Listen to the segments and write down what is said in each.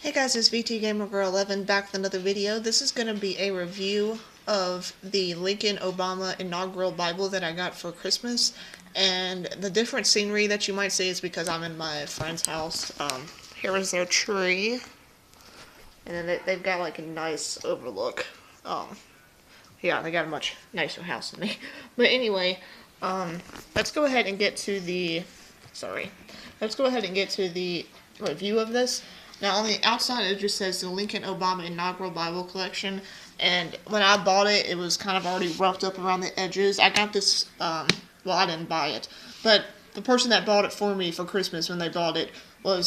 Hey guys, it's VT Gamer Girl 11 back with another video. This is going to be a review of the Lincoln Obama Inaugural Bible that I got for Christmas. And the different scenery that you might see is because I'm in my friend's house. Here is their tree. And then they've got like a nice overlook. Yeah, they got a much nicer house than me. But anyway, let's go ahead and get to the... Let's go ahead and get to the review of this. Now, on the outside, it just says the Lincoln Obama Inaugural Bible Collection. And when I bought it, it was kind of already roughed up around the edges. I got this, well, I didn't buy it. But the person that bought it for me for Christmas when they bought it,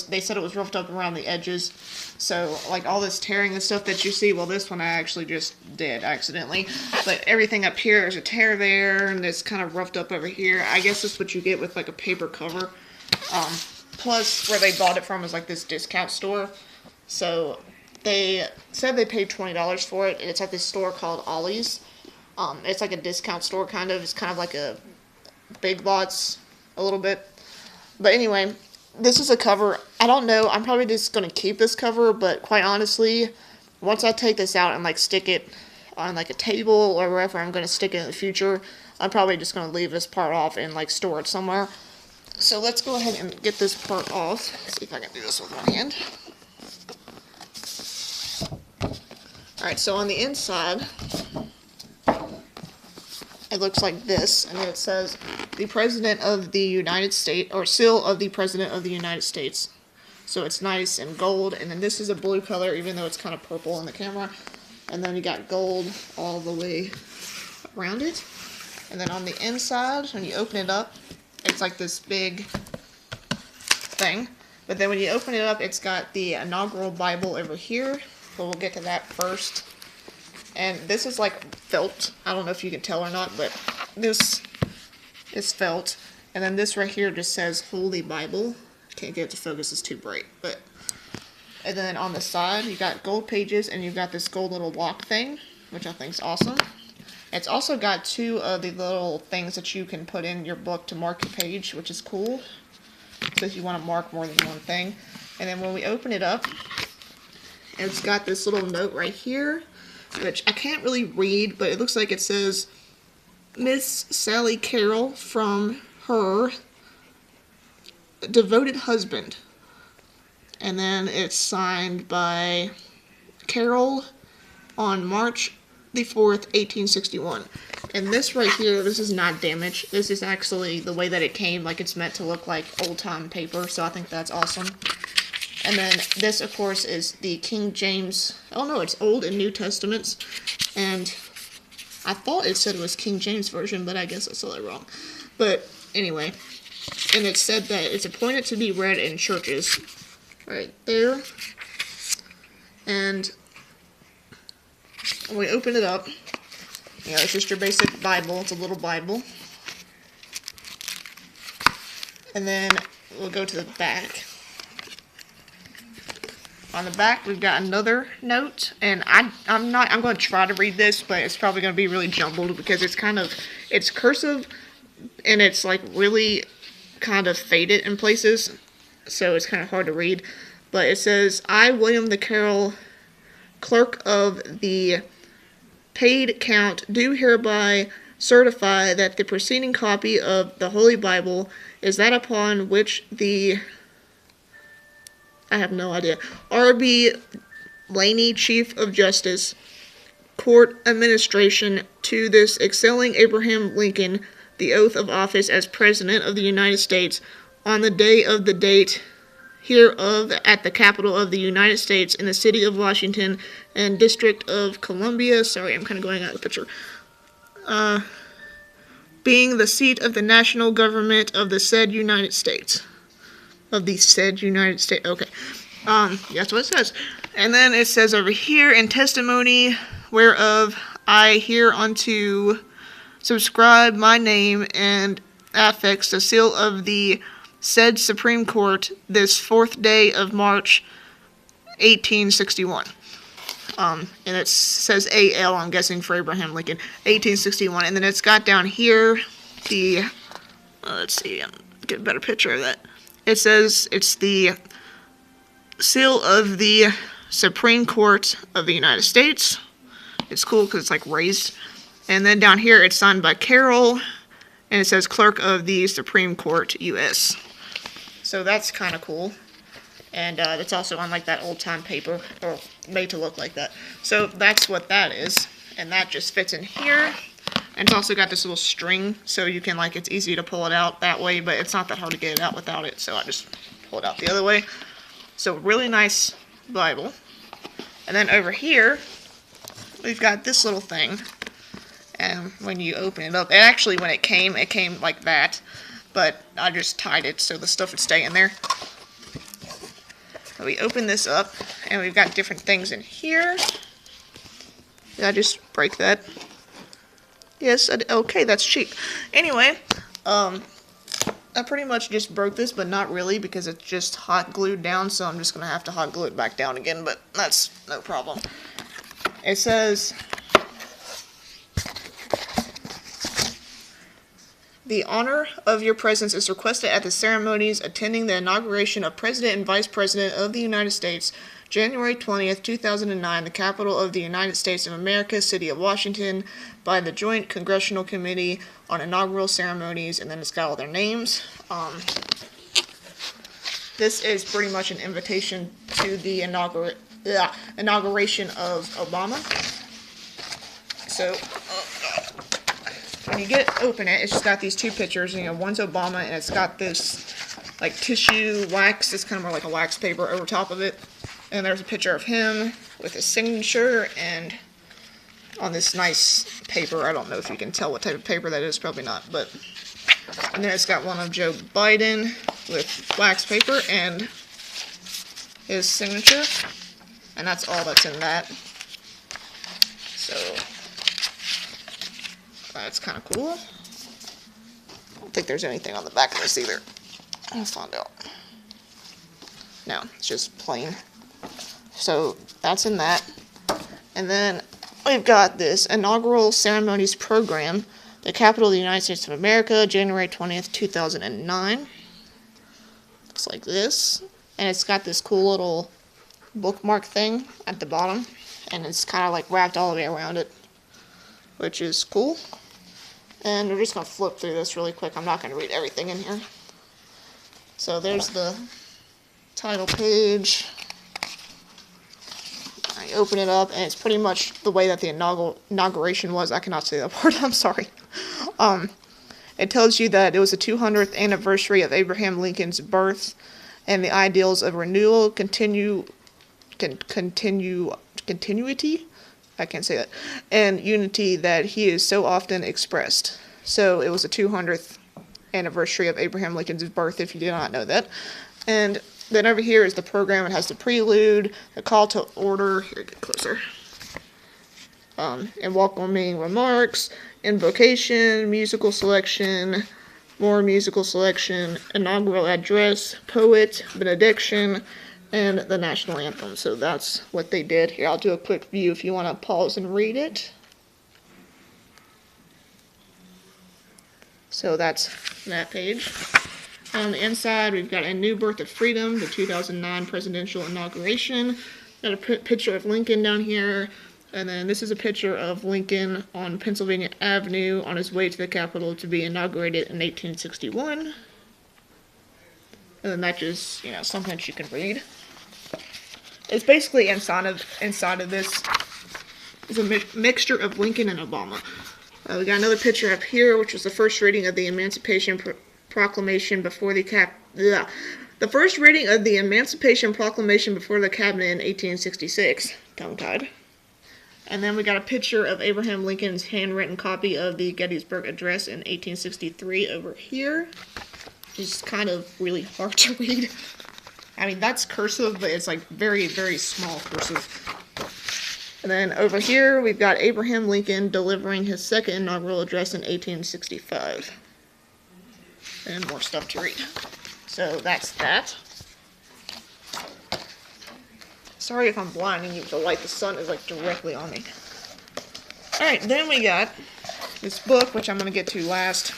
they said it was roughed up around the edges. So, like, all this tearing and stuff that you see, well, this one I actually just did accidentally. But everything up here, there's a tear there, and it's kind of roughed up over here. I guess that's what you get with, like, a paper cover. Plus, where they bought it from is like this discount store. So, they said they paid $20 for it, and it's at this store called Ollie's. It's like a discount store, kind of. It's kind of like a Big Lots, a little bit. But anyway, this is a cover. I don't know, I'm probably just going to keep this cover, but quite honestly, once I take this out and like stick it on like a table or wherever I'm going to stick it in the future, I'm probably just going to leave this part off and like store it somewhere. So let's go ahead and get this part off. Let's see if I can do this with one hand. Alright, so on the inside, it looks like this, and then it says, the President of the United States, or seal of the President of the United States. So it's nice and gold, and then this is a blue color, even though it's kind of purple in the camera. And then you got gold all the way around it. And then on the inside, when you open it up, it's like this big thing. But then when you open it up, it's got the Inaugural Bible over here. So we'll get to that first. And this is like felt. I don't know if you can tell or not, but this is felt. And then this right here just says Holy Bible. Can't get it to focus, it's too bright. And then on the side, you got gold pages, and you've got this gold little lock thing, which I think is awesome. It's also got two of the little things that you can put in your book to mark your page, which is cool. So if you want to mark more than one thing. And then when we open it up, it's got this little note right here, which I can't really read, but it looks like it says, Miss Sally Carroll from her devoted husband. And then it's signed by Carroll on March the 4th, 1861. And this right here, this is not damaged. This is actually the way that it came, like it's meant to look like old-time paper, so I think that's awesome. And then this, of course, is the King James, oh no, it's Old and New Testaments, and I thought it said it was King James Version, but I guess I saw that wrong. But anyway, and it said that it's appointed to be read in churches, right there. And when we open it up, you know, it's just your basic Bible. It's a little Bible. And then we'll go to the back. On the back, we've got another note, and I'm going to try to read this, but it's probably going to be really jumbled because it's cursive, and it's like really kind of faded in places, so it's kind of hard to read. But it says, I, William the Carroll, clerk of the paid count, do hereby certify that the preceding copy of the Holy Bible is that upon which the, I have no idea, R.B. Laney, Chief of Justice, Court Administration, to this excelling Abraham Lincoln, the oath of office as President of the United States, on the day of the date hereof at the Capitol of the United States in the city of Washington and District of Columbia. Sorry, I'm kind of going out of the picture. Being the seat of the national government of the said United States. Of the said United States. Okay. That's what it says. And then it says over here, in testimony whereof I hereunto subscribe my name and affix the seal of the said Supreme Court this 4th day of March, 1861. And it says A.L., I'm guessing for Abraham Lincoln, 1861. And then it's got down here the, let's see, get a better picture of that. It says it's the seal of the Supreme Court of the United States. It's cool because it's like raised. And then down here it's signed by Carol, and it says Clerk of the Supreme Court, U.S. So that's kind of cool. And it's also on like that old-time paper, or made to look like that. So that's what that is. And that just fits in here. And it's also got this little string, so you can, like, it's easy to pull it out that way, but it's not that hard to get it out without it, so I just pull it out the other way. So really nice Bible. And then over here, we've got this little thing. And when you open it up, and actually when it came like that, but I just tied it so the stuff would stay in there. So we open this up, and we've got different things in here. Did I just break that? Yes, okay, that's cheap. Anyway, I pretty much just broke this, but not really, because it's just hot glued down, so I'm just going to have to hot glue it back down again, but that's no problem. It says, "The honor of your presence is requested at the ceremonies attending the inauguration of President and Vice President of the United States, January 20th, 2009, the capital of the United States of America, City of Washington, by the Joint Congressional Committee on Inaugural Ceremonies," and then it's got all their names. This is pretty much an invitation to the inauguration of Obama. So, when you open it, it's just got these two pictures. You know, one's Obama, and it's got this like tissue wax. It's kind of more like a wax paper over top of it. And there's a picture of him with his signature, and on this nice paper. I don't know if you can tell what type of paper that is. Probably not. But and then it's got one of Joe Biden with wax paper and his signature. And that's all that's in that. So that's kind of cool. I don't think there's anything on the back of this either. I'll find out. No, it's just plain. So that's in that. And then we've got this Inaugural Ceremonies Program, the capital of the United States of America, January 20th, 2009. Looks like this. And it's got this cool little bookmark thing at the bottom. And it's kind of like wrapped all the way around it, which is cool. And we're just going to flip through this really quick. I'm not going to read everything in here. So there's the title page. I open it up, and it's pretty much the way that the inauguration was. I cannot say that word. I'm sorry. It tells you that it was the 200th anniversary of Abraham Lincoln's birth, and the ideals of renewal, continuity. I can't say that, and unity that he is so often expressed. So it was the 200th anniversary of Abraham Lincoln's birth, if you did not know that. And then over here is the program. It has the prelude, the call to order, here, get closer, and welcoming remarks, invocation, musical selection, more musical selection, inaugural address, poet, benediction, and the national anthem. So that's what they did. Here, I'll do a quick view if you want to pause and read it. So that's that page. On the inside, we've got A New Birth of Freedom, the 2009 presidential inauguration. Got a picture of Lincoln down here. And then this is a picture of Lincoln on Pennsylvania Avenue on his way to the Capitol to be inaugurated in 1861. And then that just, you know, something that you can read. It's basically inside of this is a mixture of Lincoln and Obama. We got another picture up here, which was the first reading of the Emancipation Proclamation before the first reading of the Emancipation Proclamation before the Cabinet in 1866. Tongue-tied. And then we got a picture of Abraham Lincoln's handwritten copy of the Gettysburg Address in 1863 over here. It's kind of really hard to read. I mean, that's cursive, but it's like very, very small cursive. And then over here, we've got Abraham Lincoln delivering his second inaugural address in 1865. And more stuff to read. So that's that. Sorry if I'm blinding you with the light. The sun is like directly on me. Alright, then we got this book, which I'm going to get to last.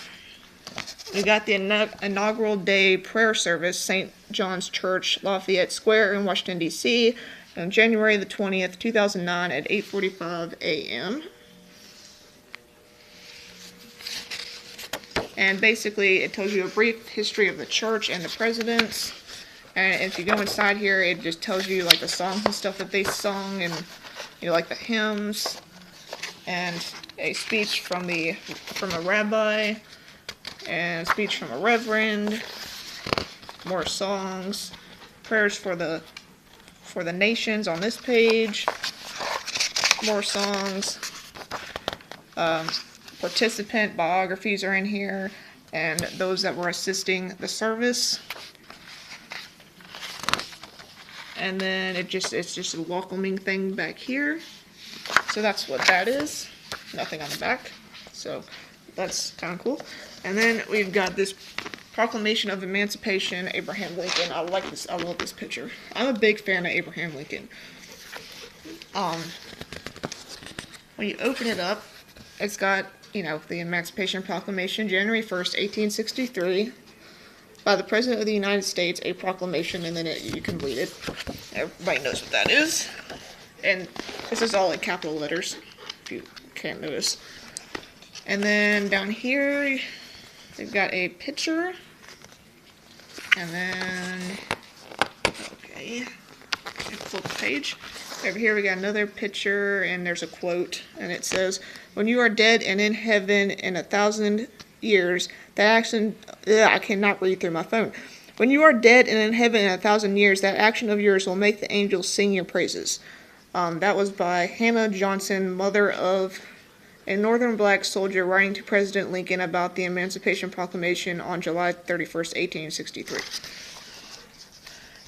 We got the inaugural day prayer service, St. John's Church, Lafayette Square in Washington, D.C. on January the 20th, 2009 at 8:45 a.m. And basically it tells you a brief history of the church and the presidents. And if you go inside here, it just tells you like the songs and stuff that they sung, and like the hymns, and a speech from a rabbi, and a speech from a reverend, more songs, prayers for the nations on this page, more songs, participant biographies are in here, and those that were assisting the service. And then it's just a welcoming thing back here. So that's what that is. Nothing on the back. So that's kind of cool. And then we've got this Proclamation of Emancipation, Abraham Lincoln. I like this. I love this picture. I'm a big fan of Abraham Lincoln. When you open it up, it's got, the Emancipation Proclamation, January 1st, 1863, by the President of the United States, a proclamation, and then you can read it. Everybody knows what that is. And this is all in capital letters, if you can't notice. And then down here, they've got a picture. And then, okay, flip the page. Over here we got another picture, and there's a quote, and it says, "When you are dead and in heaven in 1,000 years, that action," I cannot read through my phone. "When you are dead and in heaven in 1,000 years, that action of yours will make the angels sing your praises." That was by Hannah Johnson, mother of a Northern black soldier, writing to President Lincoln about the Emancipation Proclamation on July 31st, 1863.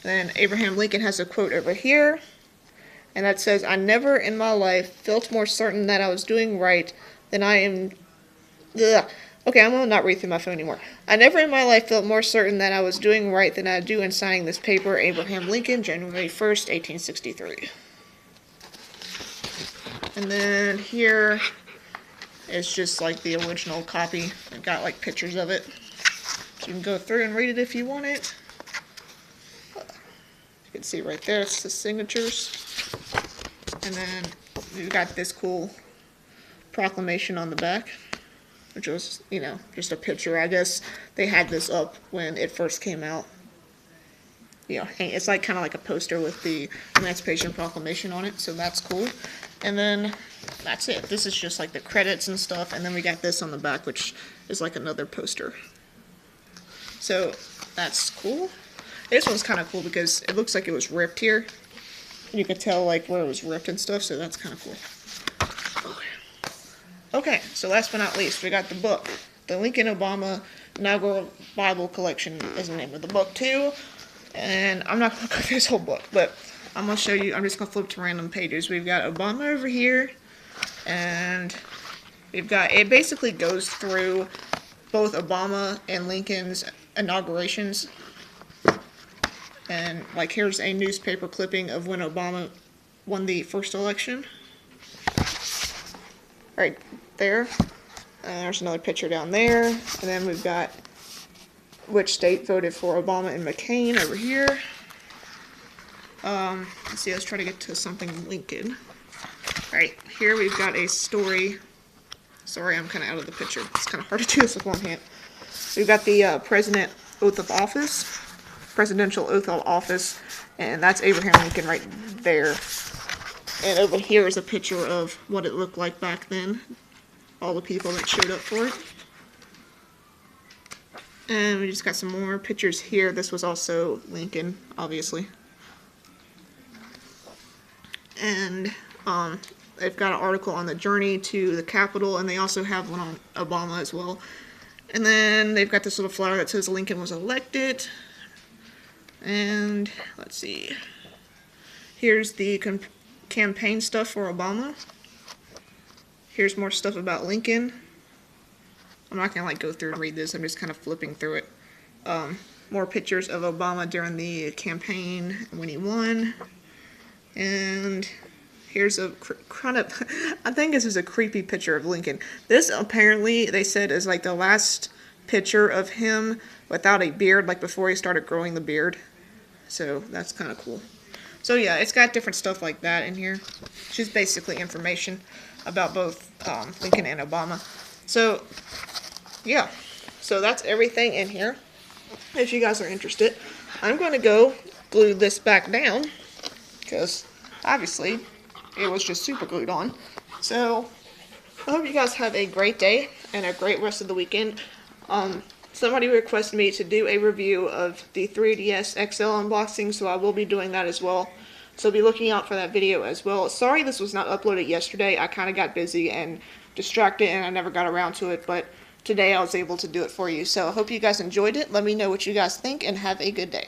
Then Abraham Lincoln has a quote over here, and that says, "I never in my life felt more certain that I was doing right than I am..." Okay, I'm going to not read through my phone anymore. "I never in my life felt more certain that I was doing right than I do in signing this paper. Abraham Lincoln, January 1st, 1863. And then here is just like the original copy. I've got like pictures of it. So you can go through and read it if you want it. You can see right there, it's the signatures. And then we've got this cool proclamation on the back, which was, just a picture. I guess they had this up when it first came out. It's like kind of like a poster with the Emancipation Proclamation on it, so that's cool. And then that's it. This is just like the credits and stuff, and then we got this on the back, which is like another poster. So that's cool. This one's kind of cool because it looks like it was ripped here. You could tell like where it was ripped and stuff, so that's kind of cool. Okay, so last but not least, we got the book. The Lincoln Obama Inaugural Bible Collection is the name of the book too. And I'm not going to go through this whole book, but I'm going to show you. I'm just going to flip to random pages. We've got Obama over here, and we've got, it basically goes through both Obama and Lincoln's inaugurations. And like here's a newspaper clipping of when Obama won the first election. Right there. And there's another picture down there. And then we've got which state voted for Obama and McCain over here. Let's see, let's try to get to something Lincoln. Alright, here we've got a story. Sorry, I'm kind of out of the picture. It's kind of hard to do this with one hand. We've got the Presidential Oath of Office, and that's Abraham Lincoln right there. And over here is a picture of what it looked like back then. All the people that showed up for it. And we just got some more pictures here. This was also Lincoln, obviously. And they've got an article on the journey to the Capitol, and they also have one on Obama as well. And then they've got this little flower that says Lincoln was elected. And let's see. Here's the campaign stuff for Obama. Here's more stuff about Lincoln. I'm not going to go through and read this. I'm just kind of flipping through it. More pictures of Obama during the campaign when he won. And here's a kind of, I think this is a creepy picture of Lincoln. This apparently, they said, is like the last picture of him without a beard, like before he started growing the beard. So that's kind of cool. So yeah, it's got different stuff like that in here. It's just basically information about both Lincoln and Obama. So yeah, so that's everything in here. If you guys are interested, I'm going to go glue this back down because obviously it was just super glued on. So I hope you guys have a great day and a great rest of the weekend. Somebody requested me to do a review of the 3DS XL unboxing, so I will be doing that as well. So be looking out for that video as well. Sorry this was not uploaded yesterday. I kind of got busy and distracted and I never got around to it, but today I was able to do it for you. So I hope you guys enjoyed it. Let me know what you guys think and have a good day.